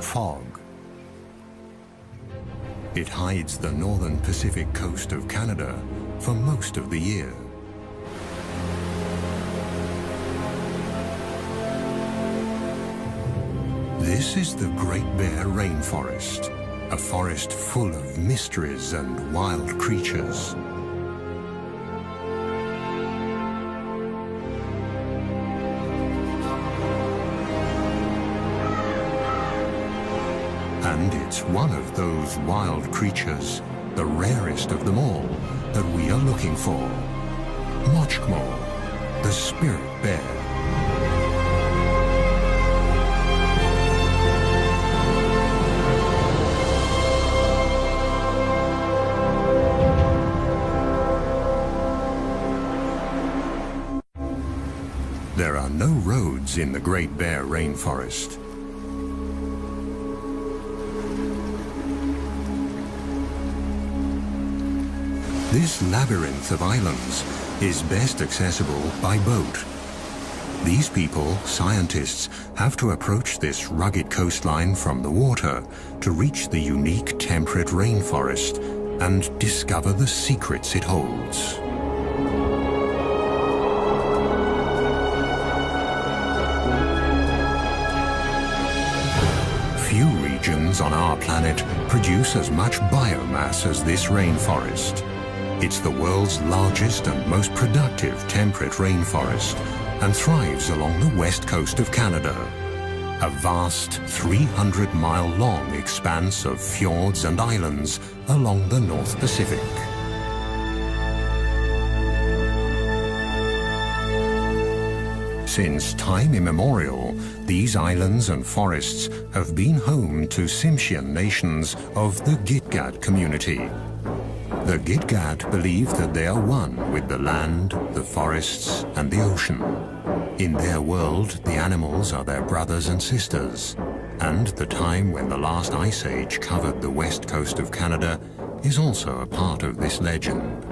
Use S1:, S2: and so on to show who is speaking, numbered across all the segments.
S1: Fog. It hides the northern Pacific coast of Canada for most of the year. This is the Great Bear Rainforest, a forest full of mysteries and wild creatures. And it's one of those wild creatures, the rarest of them all, that we are looking for. withGreat, the spirit bear. There are no roads in the Great Bear Rainforest. This labyrinth of islands is best accessible by boat. These people, scientists, have to approach this rugged coastline from the water to reach the unique temperate rainforest and discover the secrets it holds. Few regions on our planet produce as much biomass as this rainforest. It's the world's largest and most productive temperate rainforest and thrives along the west coast of Canada, a vast 300-mile-long expanse of fjords and islands along the North Pacific. Since time immemorial, these islands and forests have been home to Tsimshian nations of the Gitga'at community. The Gitga'at believe that they are one with the land, the forests, and the ocean. In their world, the animals are their brothers and sisters, and the time when the last ice age covered the west coast of Canada is also a part of this legend.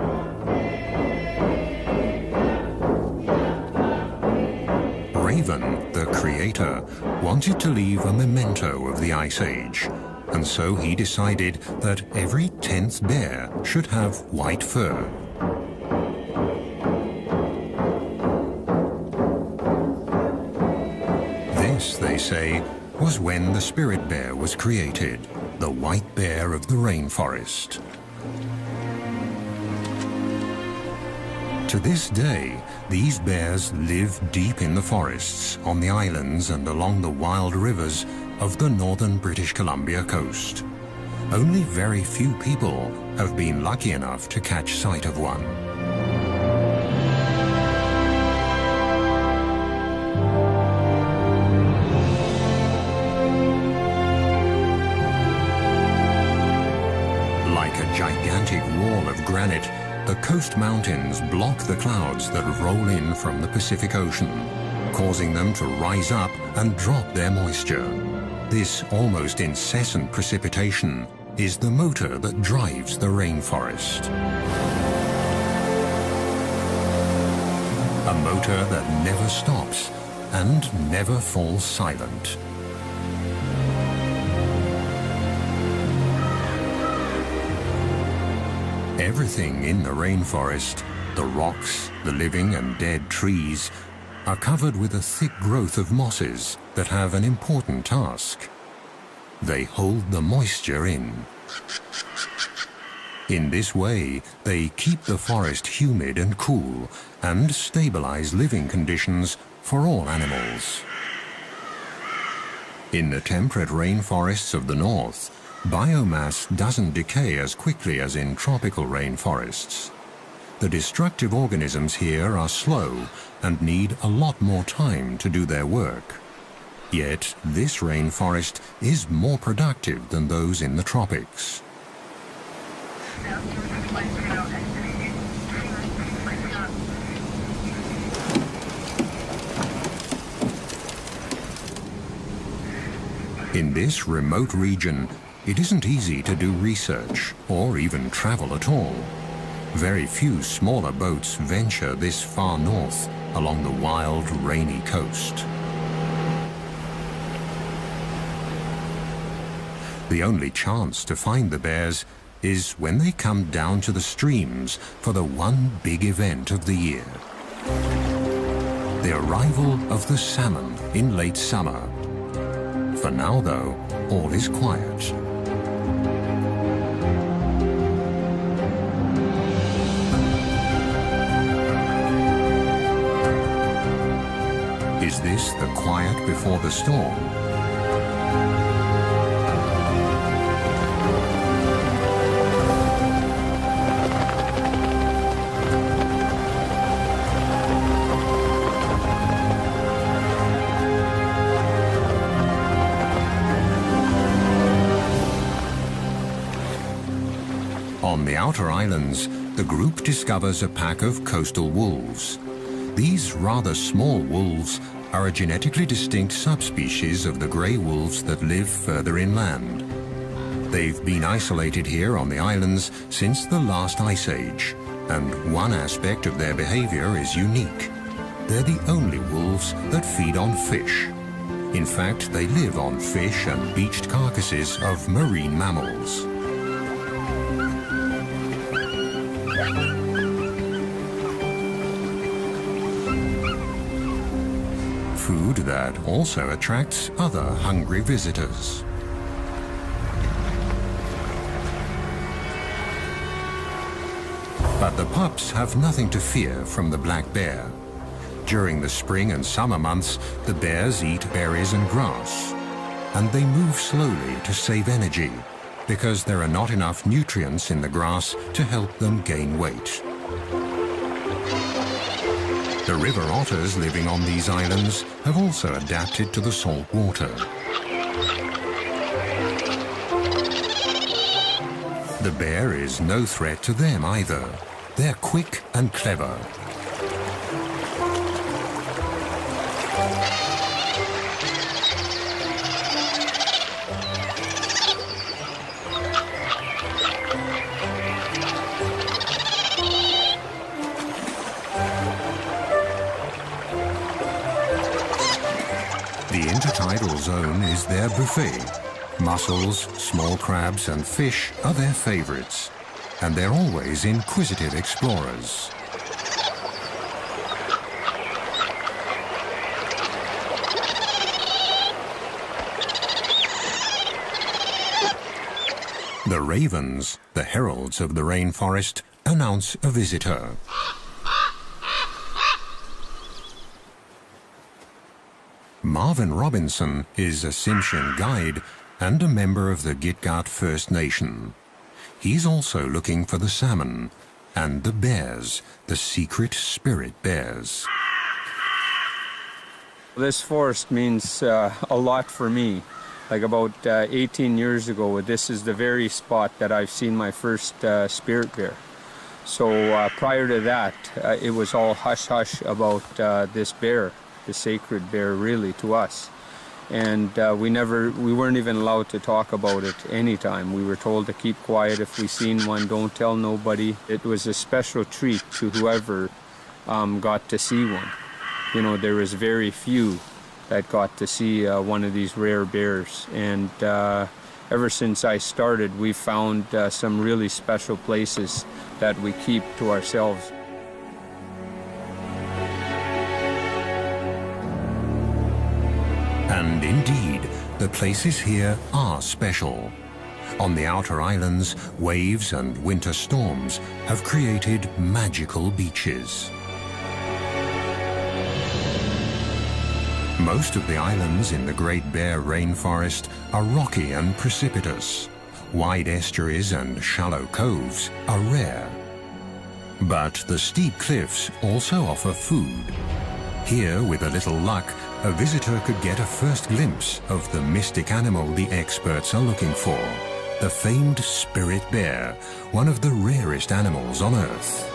S1: Raven, the creator, wanted to leave a memento of the ice age, and so he decided that every 10th bear should have white fur. This, they say, was when the spirit bear was created, the white bear of the rainforest. To this day, these bears live deep in the forests, on the islands and along the wild rivers of the northern British Columbia coast. Only very few people have been lucky enough to catch sight of one. Like a gigantic wall of granite, the coast mountains block the clouds that roll in from the Pacific Ocean, causing them to rise up and drop their moisture. This almost incessant precipitation is the motor that drives the rainforest. A motor that never stops and never falls silent. Everything in the rainforest, the rocks, the living and dead trees, are covered with a thick growth of mosses that have an important task. They hold the moisture in. In this way, they keep the forest humid and cool and stabilize living conditions for all animals. In the temperate rainforests of the north, biomass doesn't decay as quickly as in tropical rainforests. The destructive organisms here are slow and need a lot more time to do their work. Yet this rainforest is more productive than those in the tropics. In this remote region, it isn't easy to do research or even travel at all. Very few smaller boats venture this far north along the wild, rainy coast. The only chance to find the bears is when they come down to the streams for the one big event of the year. The arrival of the salmon in late summer. For now, though, all is quiet. Is this the quiet before the storm? On the outer islands, the group discovers a pack of coastal wolves. These rather small wolves are a genetically distinct subspecies of the grey wolves that live further inland. They've been isolated here on the islands since the last ice age, and one aspect of their behavior is unique. They're the only wolves that feed on fish. In fact, they live on fish and beached carcasses of marine mammals. Food that also attracts other hungry visitors. But the pups have nothing to fear from the black bear. During the spring and summer months, the bears eat berries and grass, and they move slowly to save energy because there are not enough nutrients in the grass to help them gain weight. The river otters living on these islands have also adapted to the salt water. The bear is no threat to them either. They're quick and clever. The intertidal zone is their buffet. Mussels, small crabs and fish are their favorites, and they're always inquisitive explorers. The ravens, the heralds of the rainforest, announce a visitor. Marvin Robinson is a Tsimshian guide and a member of the Gitga'at First Nation. He's also looking for the salmon and the bears, the secret spirit bears.
S2: This forest means a lot for me. Like about 18 years ago, this is the very spot that I've seen my first spirit bear. So prior to that, it was all hush-hush about this bear, the sacred bear really to us. And we weren't even allowed to talk about it anytime. We were told to keep quiet if we seen one, don't tell nobody. It was a special treat to whoever got to see one. You know, there was very few that got to see one of these rare bears. And ever since I started, we've found some really special places that we keep to ourselves.
S1: And indeed, the places here are special. On the outer islands, waves and winter storms have created magical beaches. Most of the islands in the Great Bear Rainforest are rocky and precipitous. Wide estuaries and shallow coves are rare. But the steep cliffs also offer food. Here, with a little luck, a visitor could get a first glimpse of the mystic animal the experts are looking for, the famed spirit bear, one of the rarest animals on Earth.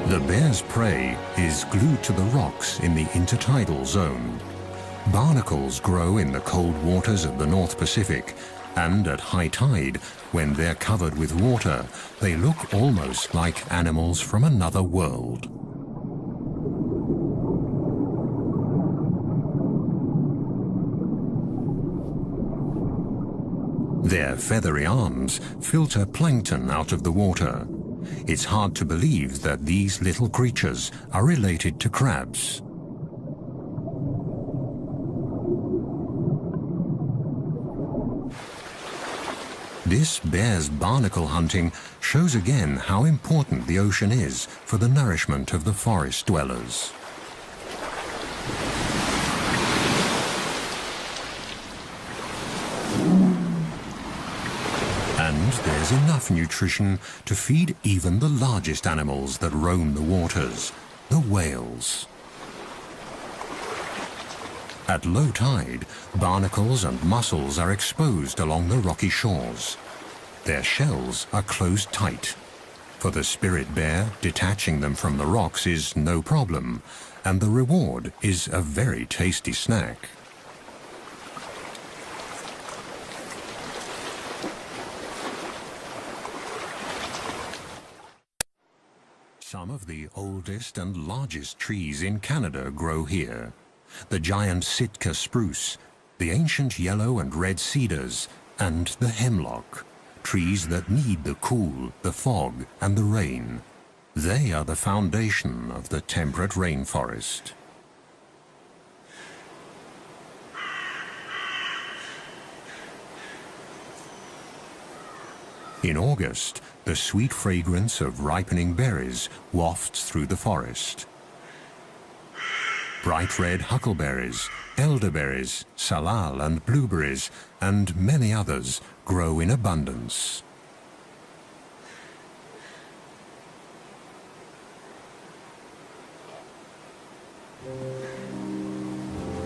S1: The bear's prey is glued to the rocks in the intertidal zone. Barnacles grow in the cold waters of the North Pacific, and at high tide, when they're covered with water, they look almost like animals from another world. Their feathery arms filter plankton out of the water. It's hard to believe that these little creatures are related to crabs. This bear's barnacle hunting shows again how important the ocean is for the nourishment of the forest dwellers. And there's enough nutrition to feed even the largest animals that roam the waters, the whales. At low tide, barnacles and mussels are exposed along the rocky shores. Their shells are closed tight. For the spirit bear, detaching them from the rocks is no problem, and the reward is a very tasty snack. Some of the oldest and largest trees in Canada grow here. The giant Sitka spruce, the ancient yellow and red cedars, and the hemlock, trees that need the cool, the fog, and the rain. They are the foundation of the temperate rainforest. In August, the sweet fragrance of ripening berries wafts through the forest. Bright red huckleberries, elderberries, salal and blueberries, and many others grow in abundance.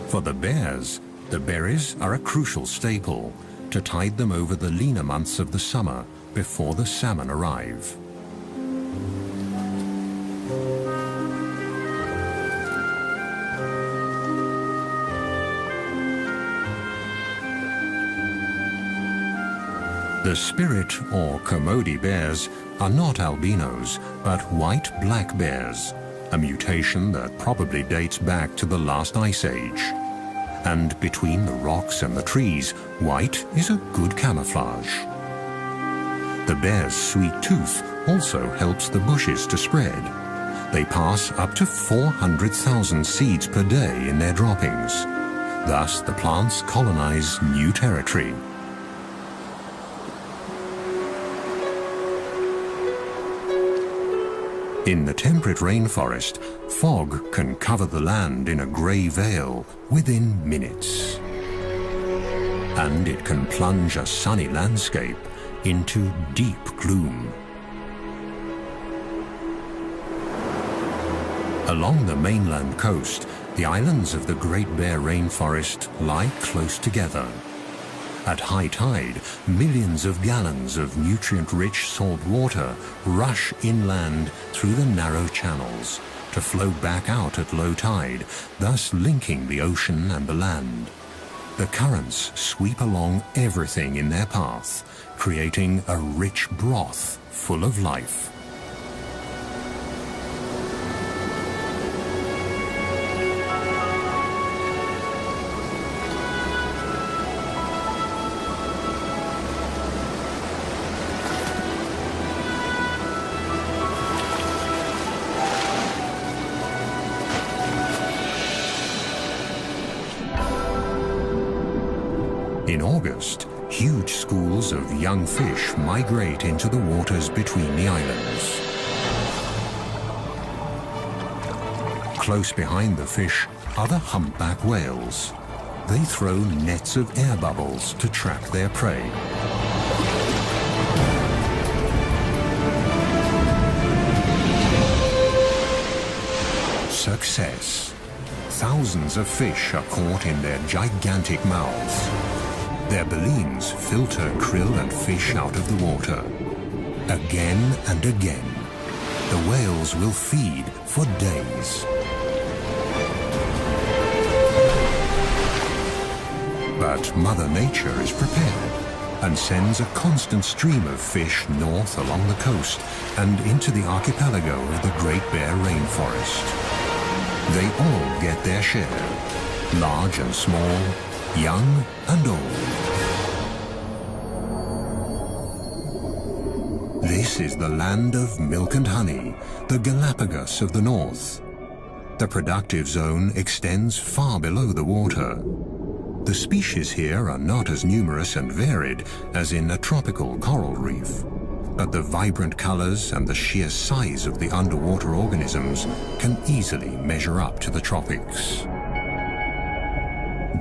S1: For the bears, the berries are a crucial staple to tide them over the leaner months of the summer before the salmon arrive. The spirit or Commodie bears are not albinos, but white black bears, a mutation that probably dates back to the last ice age. And between the rocks and the trees, white is a good camouflage. The bear's sweet tooth also helps the bushes to spread. They pass up to 400,000 seeds per day in their droppings. Thus, the plants colonize new territory. In the temperate rainforest, fog can cover the land in a grey veil within minutes. And it can plunge a sunny landscape into deep gloom. Along the mainland coast, the islands of the Great Bear Rainforest lie close together. At high tide, millions of gallons of nutrient-rich salt water rush inland through the narrow channels to flow back out at low tide, thus linking the ocean and the land. The currents sweep along everything in their path, creating a rich broth full of life. In August, huge schools of young fish migrate into the waters between the islands. Close behind the fish are the humpback whales. They throw nets of air bubbles to trap their prey. Success. Thousands of fish are caught in their gigantic mouths. Their balleens filter krill and fish out of the water. Again and again, the whales will feed for days. But Mother Nature is prepared and sends a constant stream of fish north along the coast and into the archipelago of the Great Bear Rainforest. They all get their share, large and small, young and old. This is the land of milk and honey, the Galapagos of the north. The productive zone extends far below the water. The species here are not as numerous and varied as in a tropical coral reef, but the vibrant colors and the sheer size of the underwater organisms can easily measure up to the tropics.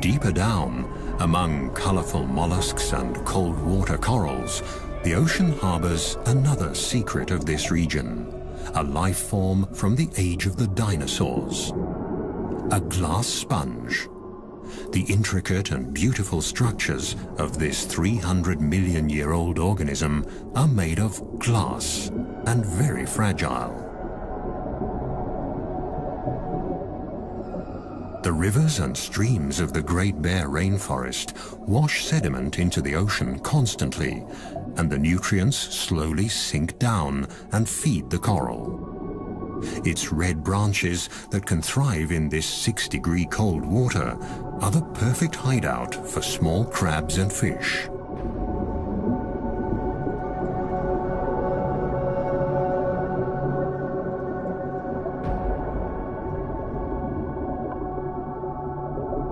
S1: Deeper down, among colorful mollusks and cold water corals, the ocean harbors another secret of this region, a life form from the age of the dinosaurs, a glass sponge. The intricate and beautiful structures of this 300-million-year-old organism are made of glass and very fragile. The rivers and streams of the Great Bear Rainforest wash sediment into the ocean constantly, and the nutrients slowly sink down and feed the coral. Its red branches that can thrive in this 6-degree cold water are the perfect hideout for small crabs and fish.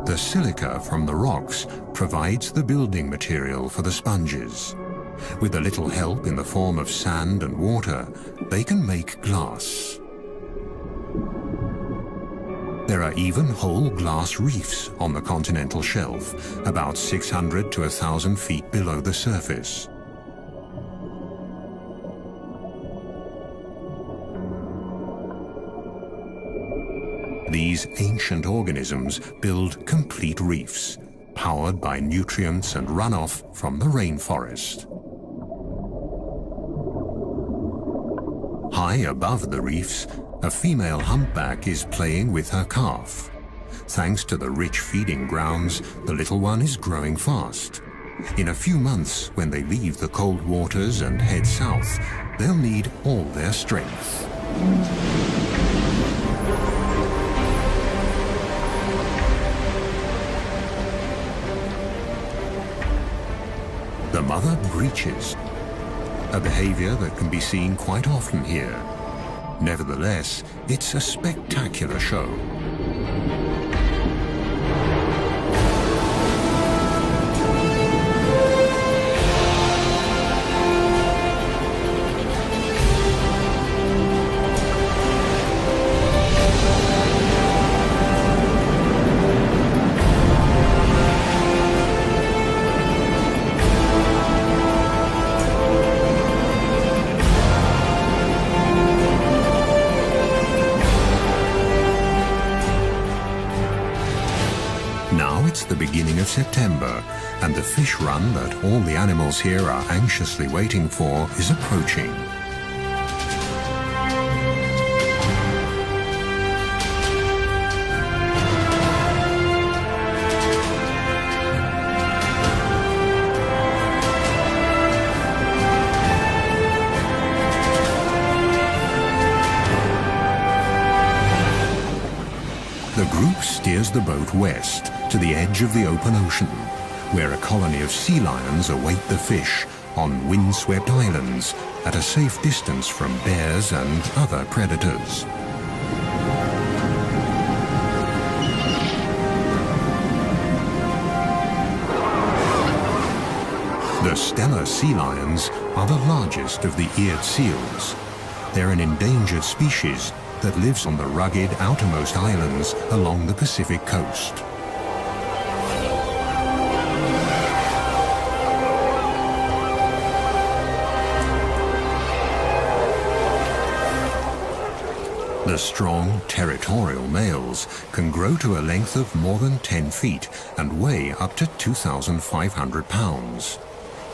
S1: The silica from the rocks provides the building material for the sponges. With a little help in the form of sand and water, they can make glass. There are even whole glass reefs on the continental shelf, about 600 to 1,000 feet below the surface. These ancient organisms build complete reefs, powered by nutrients and runoff from the rainforest. High above the reefs, a female humpback is playing with her calf. Thanks to the rich feeding grounds, the little one is growing fast. In a few months, when they leave the cold waters and head south, they'll need all their strength. The mother breaches, a behavior that can be seen quite often here. Nevertheless, it's a spectacular show. It's the beginning of September, and the fish run that all the animals here are anxiously waiting for is approaching. The group steers the boat west to the edge of the open ocean, where a colony of sea lions await the fish on windswept islands at a safe distance from bears and other predators. The Steller sea lions are the largest of the eared seals. They're an endangered species that lives on the rugged outermost islands along the Pacific coast. The strong, territorial males can grow to a length of more than 10 feet and weigh up to 2,500 pounds.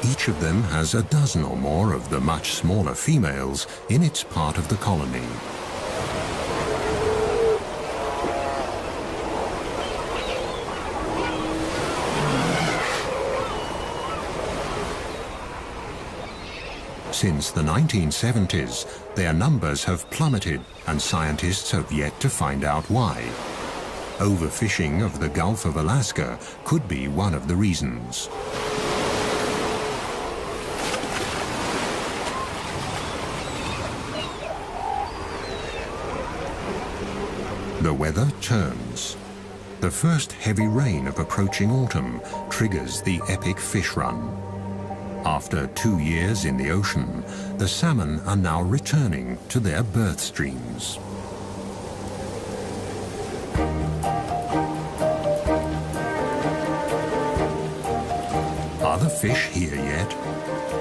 S1: Each of them has a dozen or more of the much smaller females in its part of the colony. Since the 1970s, their numbers have plummeted, and scientists have yet to find out why. Overfishing of the Gulf of Alaska could be one of the reasons. The weather turns. The first heavy rain of approaching autumn triggers the epic fish run. After 2 years in the ocean, the salmon are now returning to their birth streams. Are the fish here yet?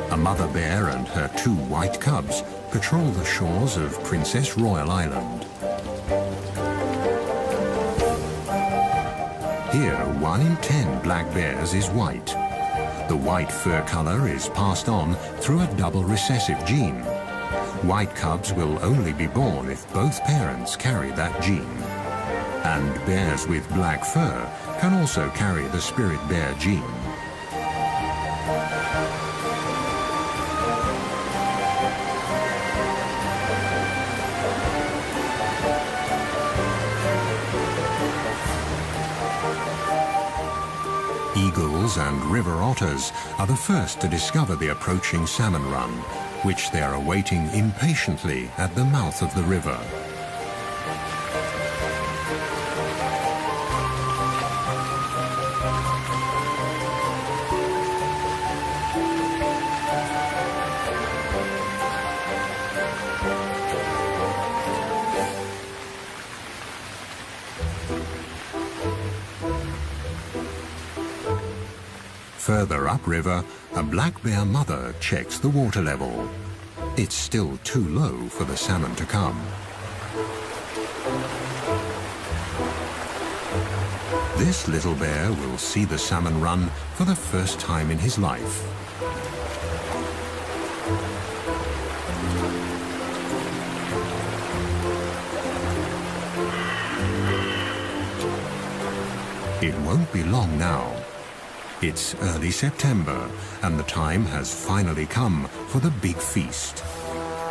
S1: A mother bear and her 2 white cubs patrol the shores of Princess Royal Island. Here, 1 in 10 black bears is white. The white fur color is passed on through a double recessive gene. White cubs will only be born if both parents carry that gene. And bears with black fur can also carry the spirit bear gene. Eagles and river otters are the first to discover the approaching salmon run, which they are awaiting impatiently at the mouth of the river. Further upriver, a black bear mother checks the water level. It's still too low for the salmon to come. This little bear will see the salmon run for the first time in his life. It won't be long now. It's early September, and the time has finally come for the big feast.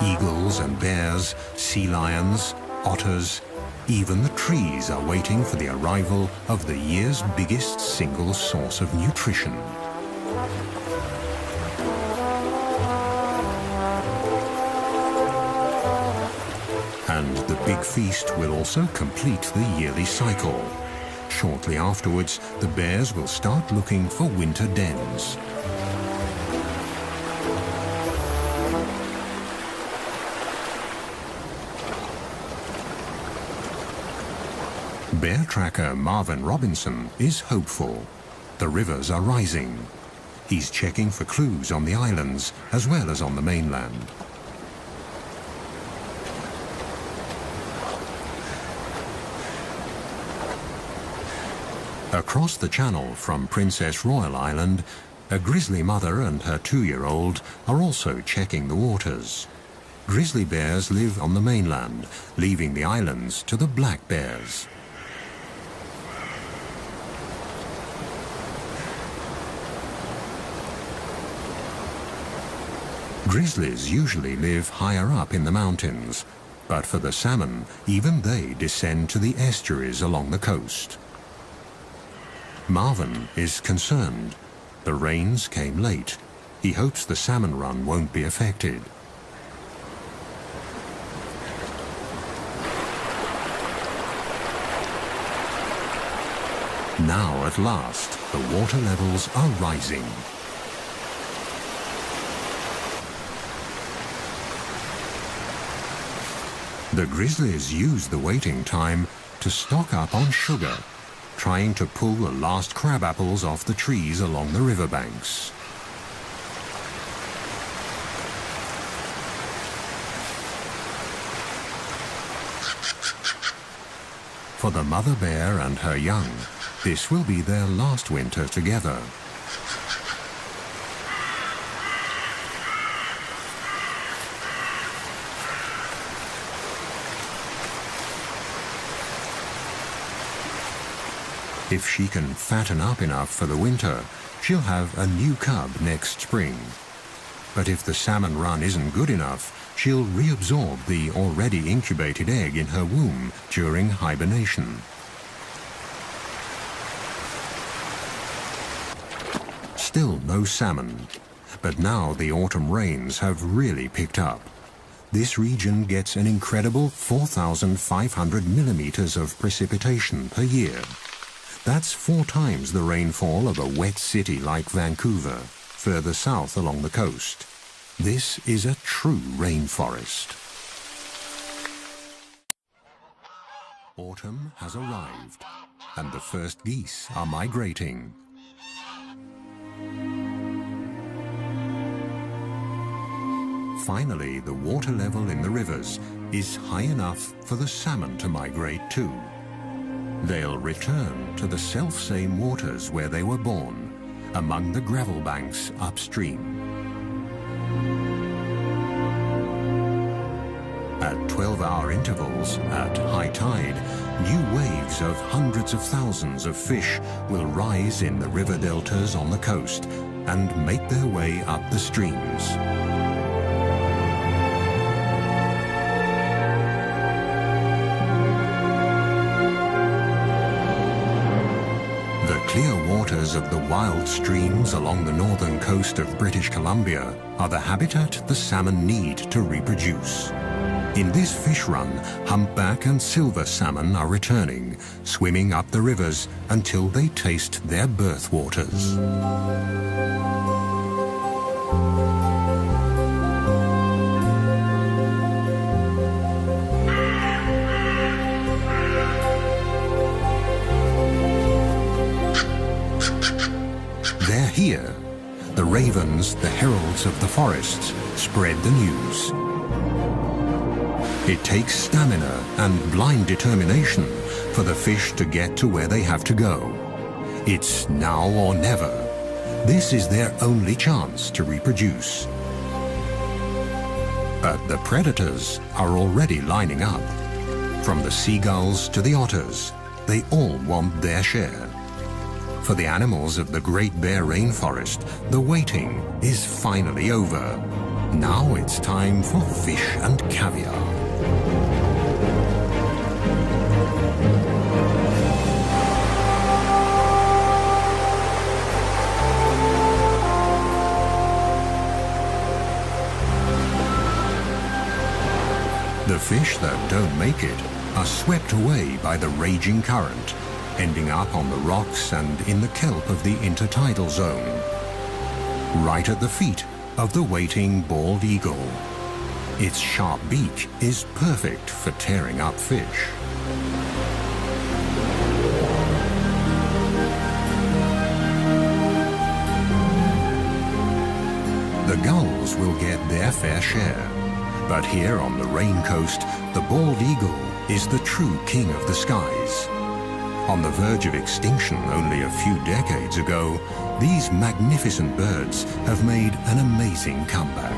S1: Eagles and bears, sea lions, otters, even the trees are waiting for the arrival of the year's biggest single source of nutrition. And the big feast will also complete the yearly cycle. Shortly afterwards, the bears will start looking for winter dens. Bear tracker Marvin Robinson is hopeful. The rivers are rising. He's checking for clues on the islands as well as on the mainland. Across the channel from Princess Royal Island, a grizzly mother and her 2-year-old are also checking the waters. Grizzly bears live on the mainland, leaving the islands to the black bears. Grizzlies usually live higher up in the mountains, but for the salmon, even they descend to the estuaries along the coast. Marvin is concerned. The rains came late. He hopes the salmon run won't be affected. Now, at last, the water levels are rising. The grizzlies use the waiting time to stock up on sugar, trying to pull the last crab apples off the trees along the riverbanks. For the mother bear and her young, this will be their last winter together. If she can fatten up enough for the winter, she'll have a new cub next spring. But if the salmon run isn't good enough, she'll reabsorb the already incubated egg in her womb during hibernation. Still no salmon, but now the autumn rains have really picked up. This region gets an incredible 4,500 millimeters of precipitation per year. That's 4 times the rainfall of a wet city like Vancouver, further south along the coast. This is a true rainforest. Autumn has arrived, and the first geese are migrating. Finally, the water level in the rivers is high enough for the salmon to migrate too. They'll return to the self-same waters where they were born, among the gravel banks upstream. At 12-hour intervals, at high tide, new waves of hundreds of thousands of fish will rise in the river deltas on the coast and make their way up the streams. The clear waters of the wild streams along the northern coast of British Columbia are the habitat the salmon need to reproduce. In this fish run, humpback and silver salmon are returning, swimming up the rivers until they taste their birth waters. They're here. The ravens, the heralds of the forests, spread the news. It takes stamina and blind determination for the fish to get to where they have to go. It's now or never. This is their only chance to reproduce. But the predators are already lining up. From the seagulls to the otters, they all want their share. For the animals of the Great Bear Rainforest, the waiting is finally over. Now it's time for fish and caviar. The fish that don't make it are swept away by the raging current, ending up on the rocks and in the kelp of the intertidal zone, right at the feet of the waiting bald eagle. Its sharp beak is perfect for tearing up fish. The gulls will get their fair share. But here on the Rain Coast, the bald eagle is the true king of the skies. On the verge of extinction only a few decades ago, these magnificent birds have made an amazing comeback.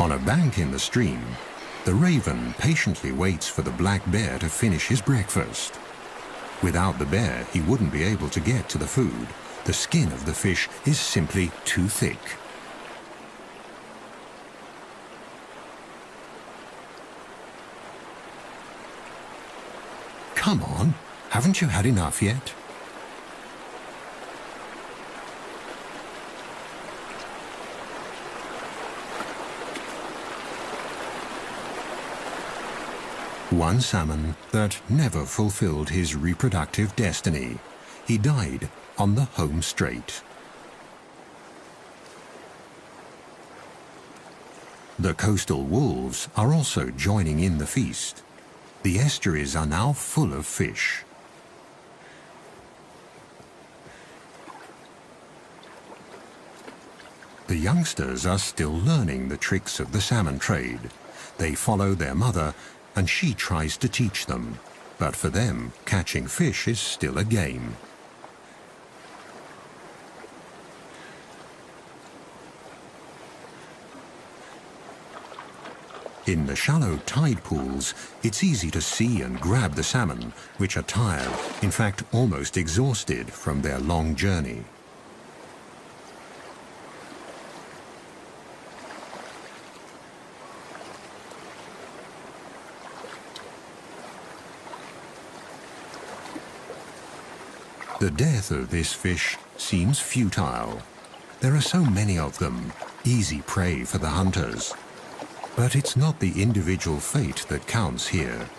S1: On a bank in the stream, the raven patiently waits for the black bear to finish his breakfast. Without the bear, he wouldn't be able to get to the food. The skin of the fish is simply too thick. Come on, haven't you had enough yet? One salmon that never fulfilled his reproductive destiny. He died on the home straight. The coastal wolves are also joining in the feast. The estuaries are now full of fish. The youngsters are still learning the tricks of the salmon trade. They follow their mother, and she tries to teach them. But for them, catching fish is still a game. In the shallow tide pools, it's easy to see and grab the salmon, which are tired, in fact almost exhausted from their long journey. The death of this fish seems futile. There are so many of them, easy prey for the hunters. But it's not the individual fate that counts here.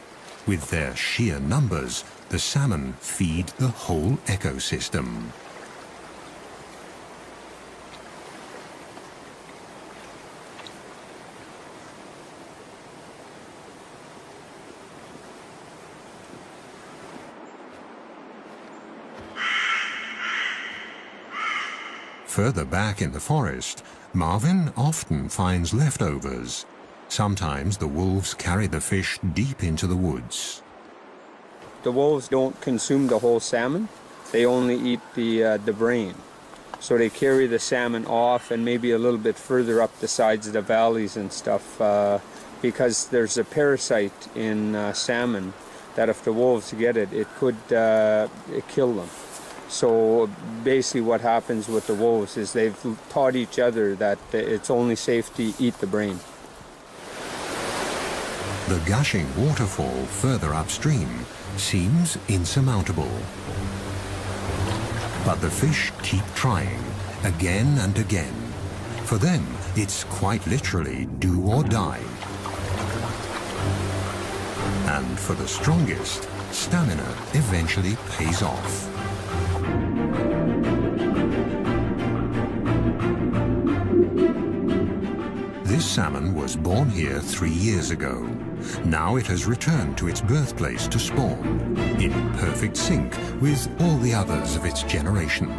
S1: With their sheer numbers, the salmon feed the whole ecosystem. Further back in the forest, Marvin often finds leftovers. Sometimes the wolves carry the fish deep into the woods.
S2: The wolves don't consume the whole salmon. They only eat the brain. So they carry the salmon off and maybe a little bit further up the sides of the valleys and stuff because there's a parasite in salmon that if the wolves get it, it could kill them. So basically what happens with the wolves is they've taught each other that it's only safe to eat the brain.
S1: The gushing waterfall further upstream seems insurmountable. But the fish keep trying, again and again. For them, it's quite literally do or die. And for the strongest, stamina eventually pays off. This salmon was born here 3 years ago. Now it has returned to its birthplace to spawn, in perfect sync with all the others of its generation.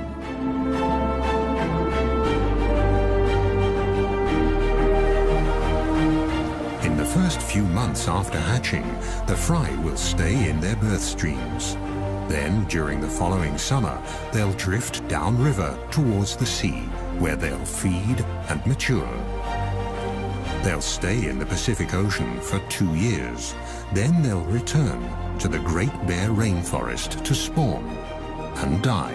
S1: In the first few months after hatching, the fry will stay in their birth streams. Then, during the following summer, they'll drift downriver towards the sea, where they'll feed and mature. They'll stay in the Pacific Ocean for 2 years. Then they'll return to the Great Bear Rainforest to spawn and die.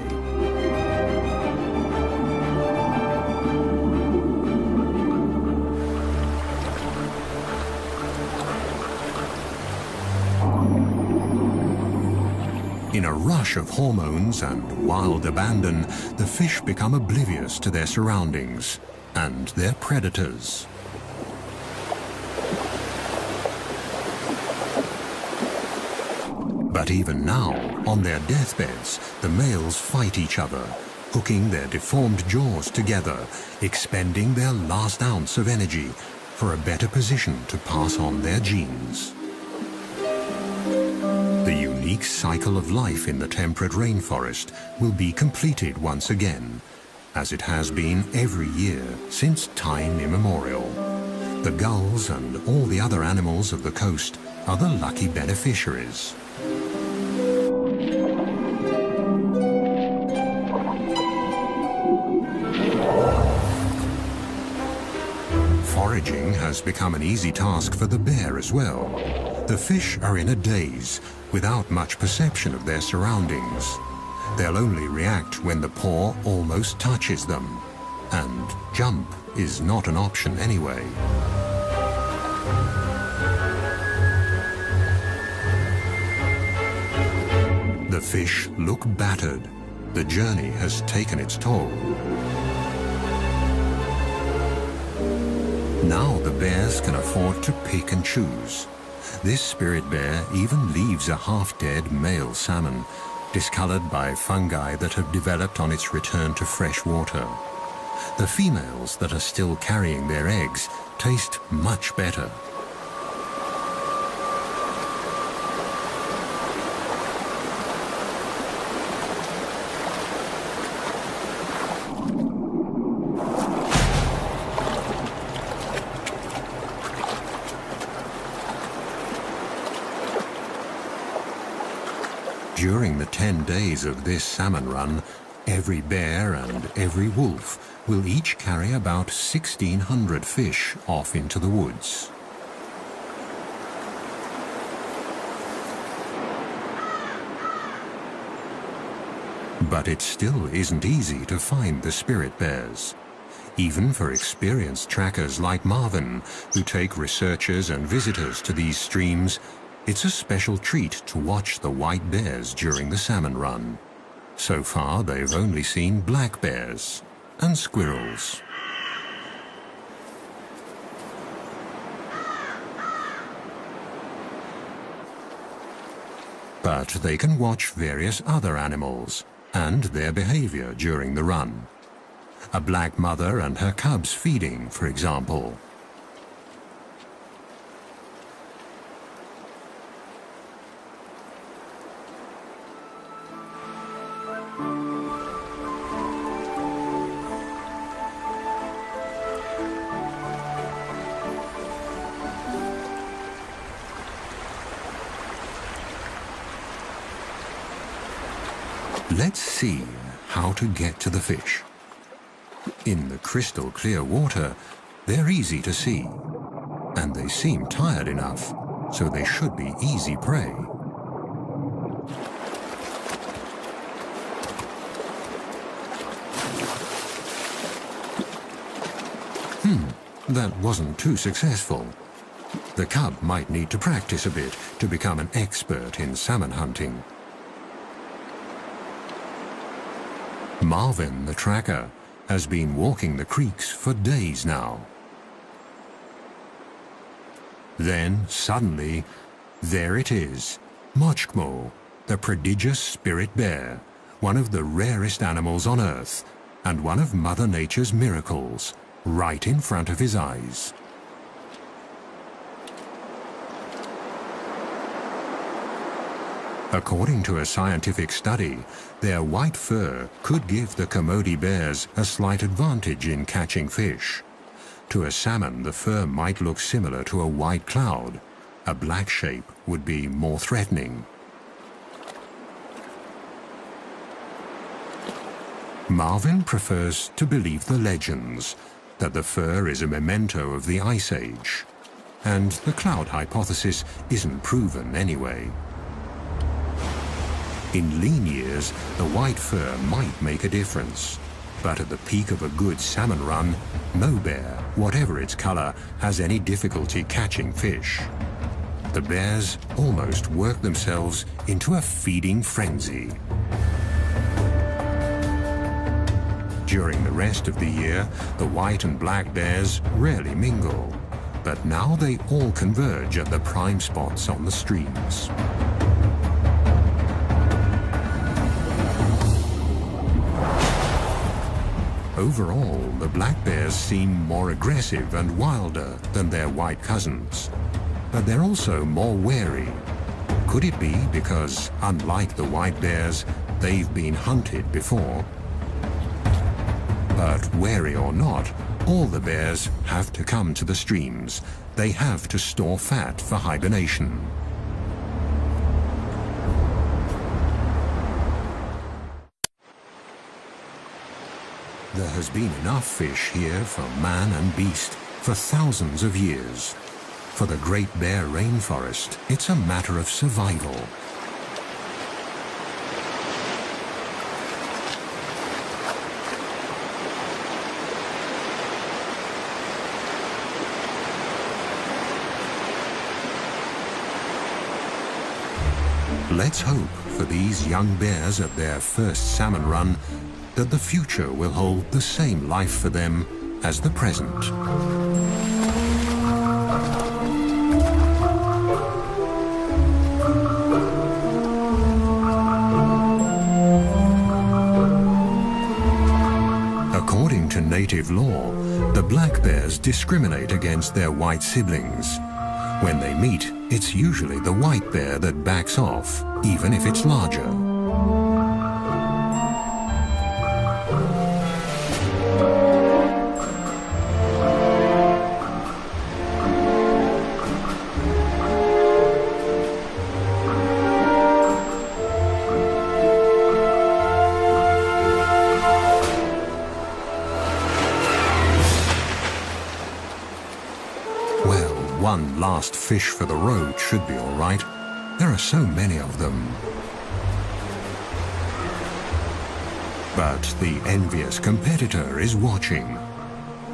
S1: In a rush of hormones and wild abandon, the fish become oblivious to their surroundings and their predators. But even now, on their deathbeds, the males fight each other, hooking their deformed jaws together, expending their last ounce of energy for a better position to pass on their genes. The unique cycle of life in the temperate rainforest will be completed once again, as it has been every year since time immemorial. The gulls and all the other animals of the coast are the lucky beneficiaries. Foraging has become an easy task for the bear as well. The fish are in a daze, without much perception of their surroundings. They'll only react when the paw almost touches them, and jump is not an option anyway. The fish look battered. The journey has taken its toll. Now the bears can afford to pick and choose. This spirit bear even leaves a half-dead male salmon, discolored by fungi that have developed on its return to fresh water. The females that are still carrying their eggs taste much better. During the 10 days of this salmon run, every bear and every wolf will each carry about 1,600 fish off into the woods. But it still isn't easy to find the spirit bears. Even for experienced trackers like Marvin, who take researchers and visitors to these streams, it's a special treat to watch the white bears during the salmon run. So far, they've only seen black bears and squirrels. But they can watch various other animals and their behavior during the run. A black mother and her cubs feeding, for example. Let's see how to get to the fish. In the crystal clear water, they're easy to see, and they seem tired enough, so they should be easy prey. That wasn't too successful. The cub might need to practice a bit to become an expert in salmon hunting. Marvin, the tracker, has been walking the creeks for days now. Then, suddenly, there it is, Mochkmo, the prodigious spirit bear, one of the rarest animals on Earth, and one of Mother Nature's miracles, right in front of his eyes. According to a scientific study, their white fur could give the Kermode bears a slight advantage in catching fish. To a salmon, the fur might look similar to a white cloud. A black shape would be more threatening. Marvin prefers to believe the legends, that the fur is a memento of the Ice Age. And the cloud hypothesis isn't proven anyway. In lean years, the white fur might make a difference. But at the peak of a good salmon run, no bear, whatever its color, has any difficulty catching fish. The bears almost work themselves into a feeding frenzy. During the rest of the year, the white and black bears rarely mingle. But now they all converge at the prime spots on the streams. Overall, the black bears seem more aggressive and wilder than their white cousins. But they're also more wary. Could it be because, unlike the white bears, they've been hunted before? But wary or not, all the bears have to come to the streams. They have to store fat for hibernation. There has been enough fish here for man and beast for thousands of years. For the Great Bear Rainforest, it's a matter of survival. Let's hope for these young bears at their first salmon run that the future will hold the same life for them as the present. According to native law, the black bears discriminate against their white siblings. When they meet, it's usually the white bear that backs off, even if it's larger. One last fish for the road should be all right. There are so many of them. But the envious competitor is watching,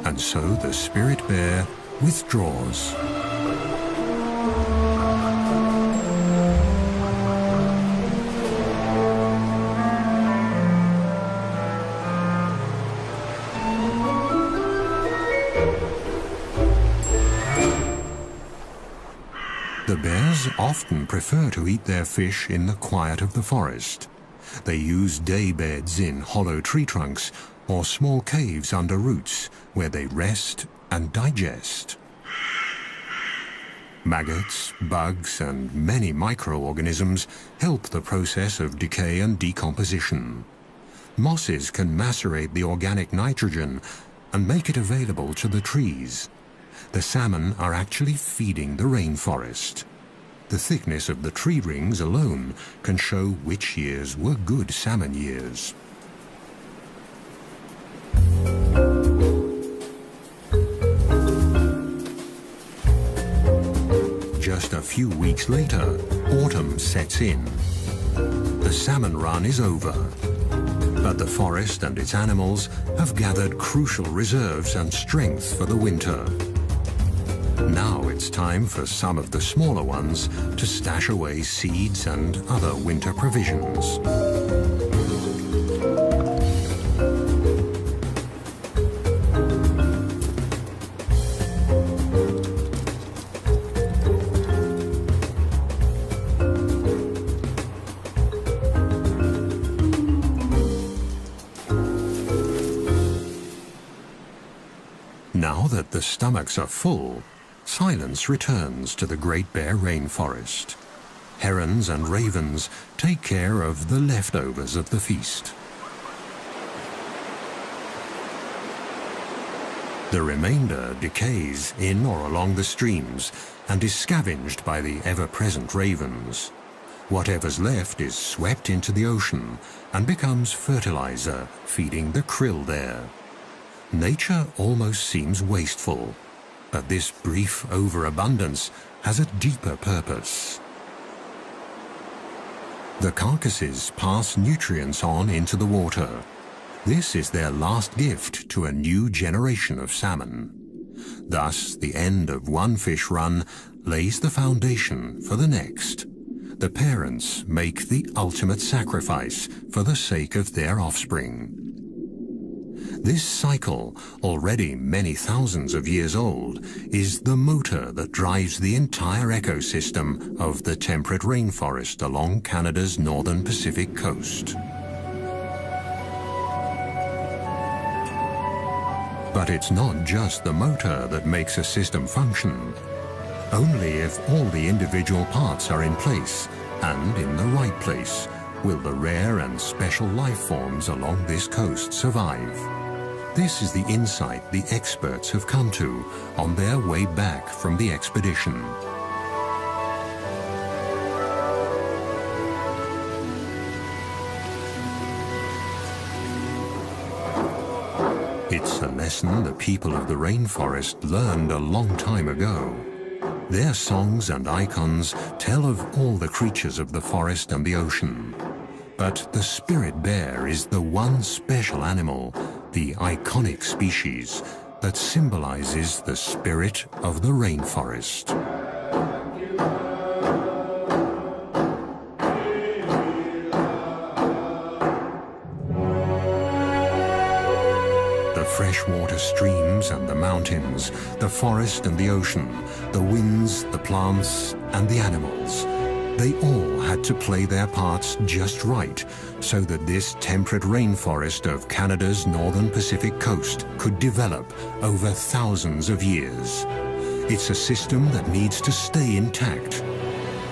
S1: and so the spirit bear withdraws. Bears often prefer to eat their fish in the quiet of the forest. They use day beds in hollow tree trunks or small caves under roots where they rest and digest. Maggots, bugs, and many microorganisms help the process of decay and decomposition. Mosses can macerate the organic nitrogen and make it available to the trees. The salmon are actually feeding the rainforest. The thickness of the tree rings alone can show which years were good salmon years. Just a few weeks later, autumn sets in. The salmon run is over, but the forest and its animals have gathered crucial reserves and strength for the winter. Now it's time for some of the smaller ones to stash away seeds and other winter provisions. Now that the stomachs are full, silence returns to the Great Bear Rainforest. Herons and ravens take care of the leftovers of the feast. The remainder decays in or along the streams and is scavenged by the ever-present ravens. Whatever's left is swept into the ocean and becomes fertilizer, feeding the krill there. Nature almost seems wasteful, but this brief overabundance has a deeper purpose. The carcasses pass nutrients on into the water. This is their last gift to a new generation of salmon. Thus, the end of one fish run lays the foundation for the next. The parents make the ultimate sacrifice for the sake of their offspring. This cycle, already many thousands of years old, is the motor that drives the entire ecosystem of the temperate rainforest along Canada's northern Pacific coast. But it's not just the motor that makes a system function. Only if all the individual parts are in place, and in the right place, will the rare and special life forms along this coast survive. This is the insight the experts have come to on their way back from the expedition. It's a lesson the people of the rainforest learned a long time ago. Their songs and icons tell of all the creatures of the forest and the ocean. But the spirit bear is the one special animal, the iconic species, that symbolizes the spirit of the rainforest. The freshwater streams and the mountains, the forest and the ocean, the winds, the plants and the animals, they all had to play their parts just right so that this temperate rainforest of Canada's northern Pacific coast could develop over thousands of years. It's a system that needs to stay intact,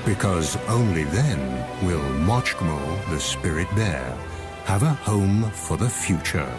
S1: because only then will Mochgmo, the spirit bear, have a home for the future.